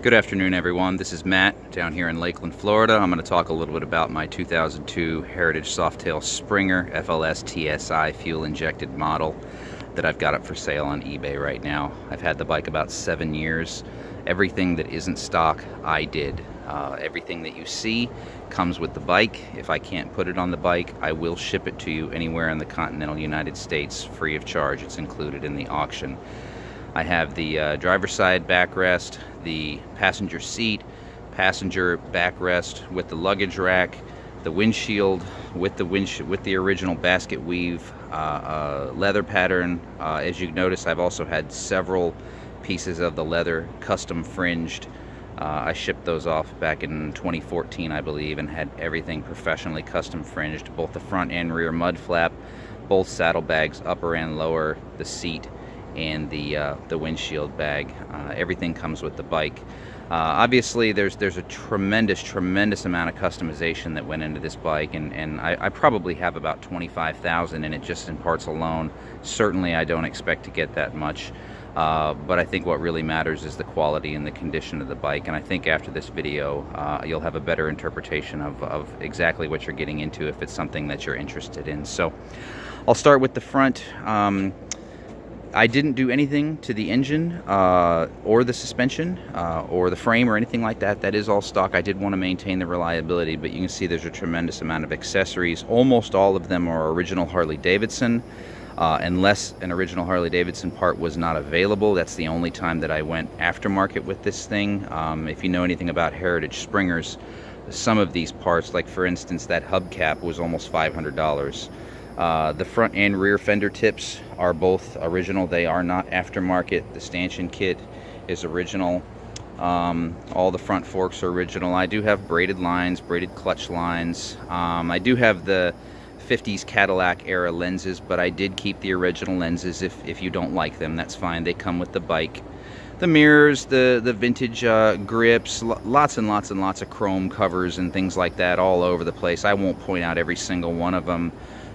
Good afternoon, everyone. This is Matt down here in Lakeland, Florida. I'm going to talk a little bit about my 2002 Heritage Softail Springer FLSTSI fuel-injected model that I've got up for sale on eBay right now. I've had the bike about 7 years. Everything that isn't stock, I did. Everything that you see comes with the bike. If I can't put it on the bike, I will ship it to you anywhere in the continental United States free of charge. It's included in the auction. I have the driver's side backrest, the passenger seat, passenger backrest with the luggage rack, the windshield with the original basket weave leather pattern. As you notice, I've also had several pieces of the leather custom fringed. I shipped those off back in 2014, I believe, and had everything professionally custom fringed, both the front and rear mud flap, both saddlebags, upper and lower, the seat, and the windshield bag. Everything comes with the bike. Obviously there's a tremendous amount of customization that went into this bike, and I probably have about 25,000 in it just in parts alone. Certainly I don't expect to get that much, but I think what really matters is the quality and the condition of the bike, and I think after this video you'll have a better interpretation of exactly what you're getting into if it's something that you're interested in. So I'll start with the front. I didn't do anything to the engine or the suspension or the frame or anything like that. That is all stock. I did want to maintain the reliability, but you can see there's a tremendous amount of accessories. Almost all of them are original Harley-Davidson, unless an original Harley-Davidson part was not available. That's the only time that I went aftermarket with this thing. If you know anything about Heritage Springers, some of these parts, like for instance that hubcap, was almost $500. The front and rear fender tips are both original. They are not aftermarket. The stanchion kit is original. All the front forks are original. I do have braided lines, braided clutch lines. I do have the 50s Cadillac era lenses, but I did keep the original lenses. If you don't like them, that's fine. They come with the bike. The mirrors, the vintage grips, lots and lots of chrome covers and things like that all over the place. I won't point out every single one of them.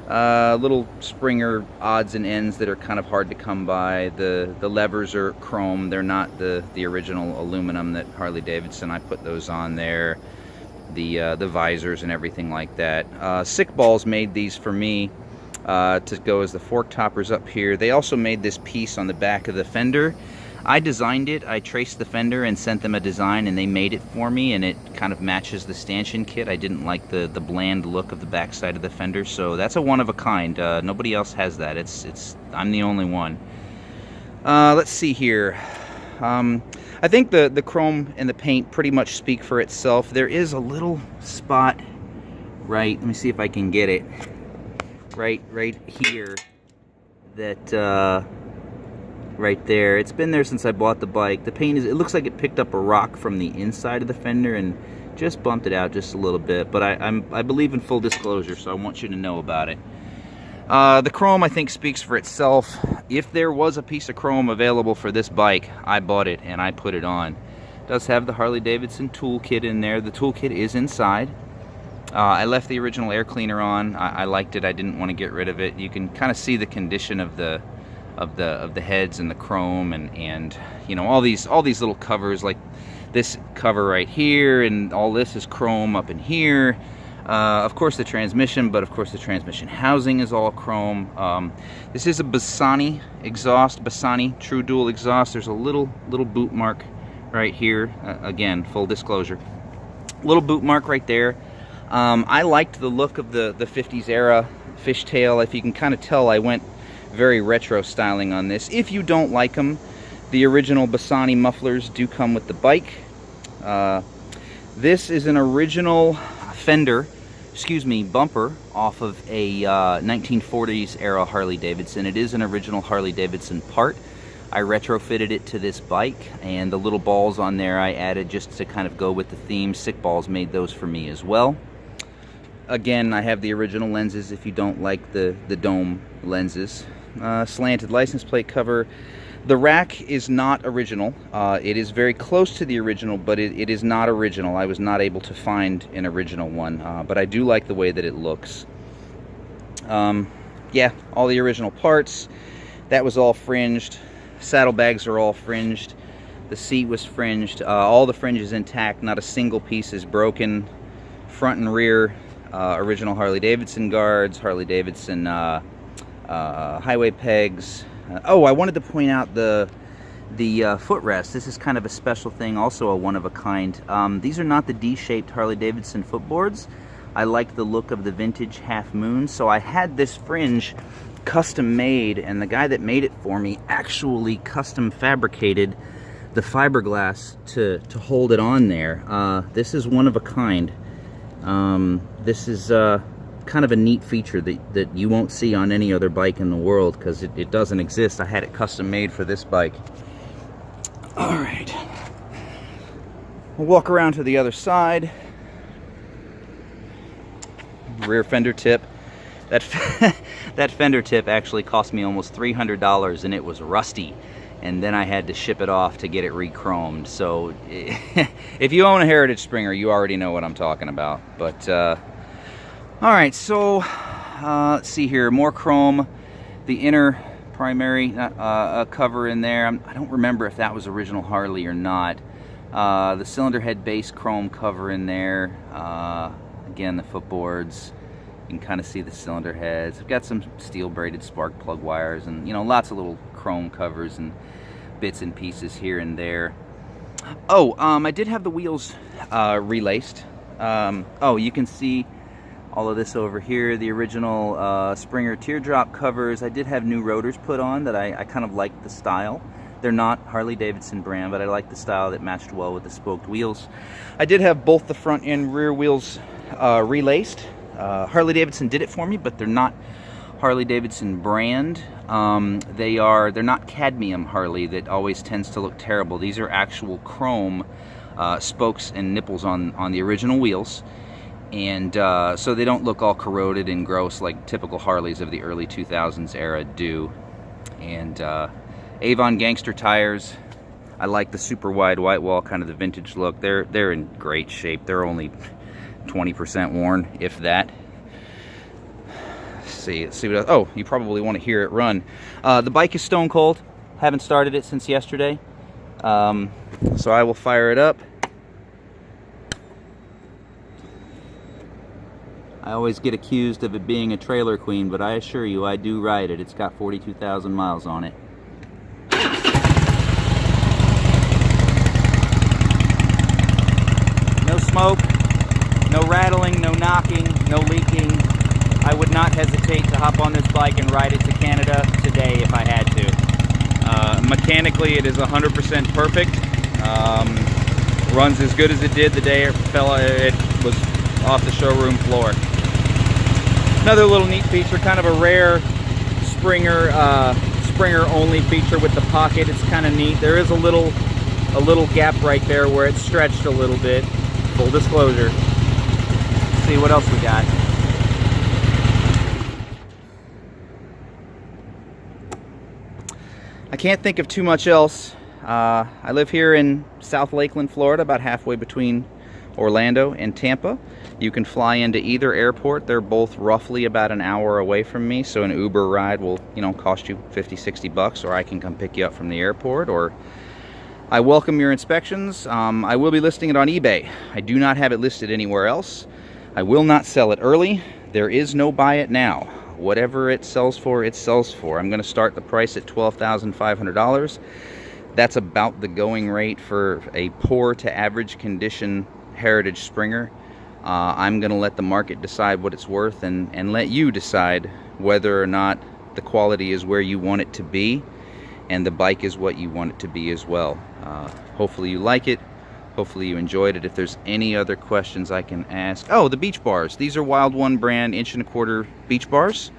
Little Springer odds and ends that are kind of hard to come by. The levers are chrome. They're not the original aluminum that Harley-Davidson. I put those on there. The visors and everything like that. Sick Balls made these for me to go as the fork toppers up here. They also made this piece on the back of the fender. I designed it. I traced the fender and sent them a design, and they made it for me, and it kind of matches the stanchion kit. I didn't like the bland look of the back side of the fender, so that's a one of a kind. Nobody else has that. I'm the only one. Let's see here. I think the chrome and the paint pretty much speak for itself. There is a little spot right, let me see if I can get it, right here, that right there. It's been there since I bought the bike. The paint it looks like it picked up a rock from the inside of the fender and just bumped it out just a little bit, but I believe in full disclosure, so I want you to know about it. The chrome, I think, speaks for itself. If there was a piece of chrome available for this bike, I bought it and I put it on. It does have the Harley-Davidson toolkit in there. The toolkit is inside. I left the original air cleaner on. I liked it. I didn't want to get rid of it. You can kind of see the condition of the heads and the chrome and you know, all these little covers, like this cover right here, and all this is chrome up in here. Of course the transmission, but of course the transmission housing is all chrome. This is a Bassani exhaust, Bassani True Dual exhaust. There's a little boot mark right here. Again, full disclosure, little boot mark right there. I liked the look of the 50s era fishtail. If you can kind of tell, I went very retro styling on this. If you don't like them, the original Bassani mufflers do come with the bike. This is an original fender, bumper off of a 1940s era Harley-Davidson. It is an original Harley-Davidson part. I retrofitted it to this bike, and the little balls on there I added just to kind of go with the theme. Sick Balls made those for me as well. Again, I have the original lenses if you don't like the dome lenses. Slanted license plate cover. The rack is not original. It is very close to the original, but it is not original. I was not able to find an original one, but I do like the way that it looks. Yeah, all the original parts. That was all fringed. Saddlebags are all fringed. The seat was fringed, all the fringes intact, not a single piece is broken. Front and rear, original Harley-Davidson guards, Harley-Davidson highway pegs. Oh, I wanted to point out the footrest. This is kind of a special thing, also a one-of-a-kind. These are not the D-shaped Harley-Davidson footboards. I like the look of the vintage Half Moon, so I had this fringe custom made, and the guy that made it for me actually custom fabricated the fiberglass to hold it on there. This is one of a kind. This is kind of a neat feature that you won't see on any other bike in the world, because it doesn't exist. I had it custom made for this bike. All right, we'll walk around to the other side. Rear fender tip. That fender tip actually cost me almost $300, and it was rusty, and then I had to ship it off to get it re-chromed. So if you own a Heritage Springer, you already know what I'm talking about. But all right, so let's see here, more chrome. The inner primary cover in there, I don't remember if that was original Harley or not. The cylinder head base chrome cover in there. Again, the footboards. You can kind of see the cylinder heads. I've got some steel braided spark plug wires, and lots of little chrome covers and bits and pieces here and there. Oh, I did have the wheels relaced. Oh, you can see all of this over here, the original Springer teardrop covers. I did have new rotors put on that I kind of liked the style. They're not Harley-Davidson brand, but I like the style that matched well with the spoked wheels. I did have both the front and rear wheels relaced. Harley-Davidson did it for me, but they're not Harley-Davidson brand. They're not cadmium Harley that always tends to look terrible. These are actual chrome spokes and nipples on the original wheels, and so they don't look all corroded and gross like typical Harleys of the early 2000s era do. And Avon Gangster tires. I like the super wide white wall, kind of the vintage look. They're in great shape. They're only 20% worn, if that. Let's see what else. Oh, you probably want to hear it run. The bike is stone cold. Haven't started it since yesterday. So I will fire it up. I always get accused of it being a trailer queen, but I assure you I do ride it. It's got 42,000 miles on it. No smoke, no rattling, no knocking, no leaking. I would not hesitate to hop on this bike and ride it to Canada today if I had to. Mechanically, it is 100% perfect. Runs as good as it did the day it was off the showroom floor. Another little neat feature, kind of a rare Springer only feature with the pocket. It's kind of neat. There is a little gap right there where it's stretched a little bit. Full disclosure. Let's see what else we got. I can't think of too much else. I live here in South Lakeland, Florida, about halfway between Orlando and Tampa. You can fly into either airport. They're both roughly about an hour away from me, so an Uber ride will, cost you 50, 60 bucks, or I can come pick you up from the airport, or I welcome your inspections. I will be listing it on eBay. I do not have it listed anywhere else. I will not sell it early. There is no buy it now. Whatever it sells for, it sells for. I'm going to start the price at $12,500. That's about the going rate for a poor to average condition Heritage Springer. I'm going to let the market decide what it's worth, and let you decide whether or not the quality is where you want it to be and the bike is what you want it to be as well. Hopefully you like it. Hopefully you enjoyed it. If there's any other questions I can ask. Oh, the beach bars. These are Wild One brand 1.25" beach bars.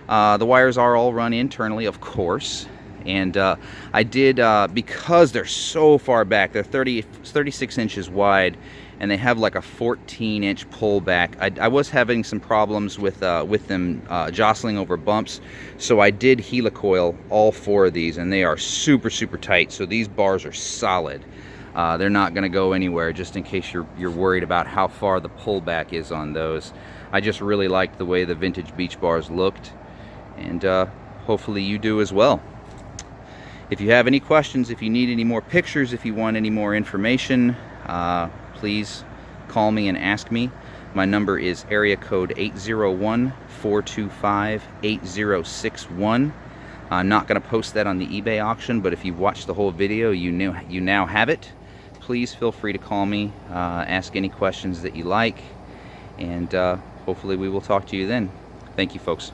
The wires are all run internally, of course. And I did, because they're so far back, they're 36 inches wide, and they have like a 14-inch pullback. I was having some problems with them jostling over bumps, so I did helicoil all 4 of these, and they are super, super tight. So these bars are solid. They're not going to go anywhere, just in case you're worried about how far the pullback is on those. I just really liked the way the vintage beach bars looked, and hopefully you do as well. If you have any questions, if you need any more pictures, if you want any more information, please call me and ask me. My number is area code 801-425-8061. I'm not going to post that on the eBay auction, but if you've watched the whole video, you now have it. Please feel free to call me, ask any questions that you like, and hopefully we will talk to you then. Thank you, folks.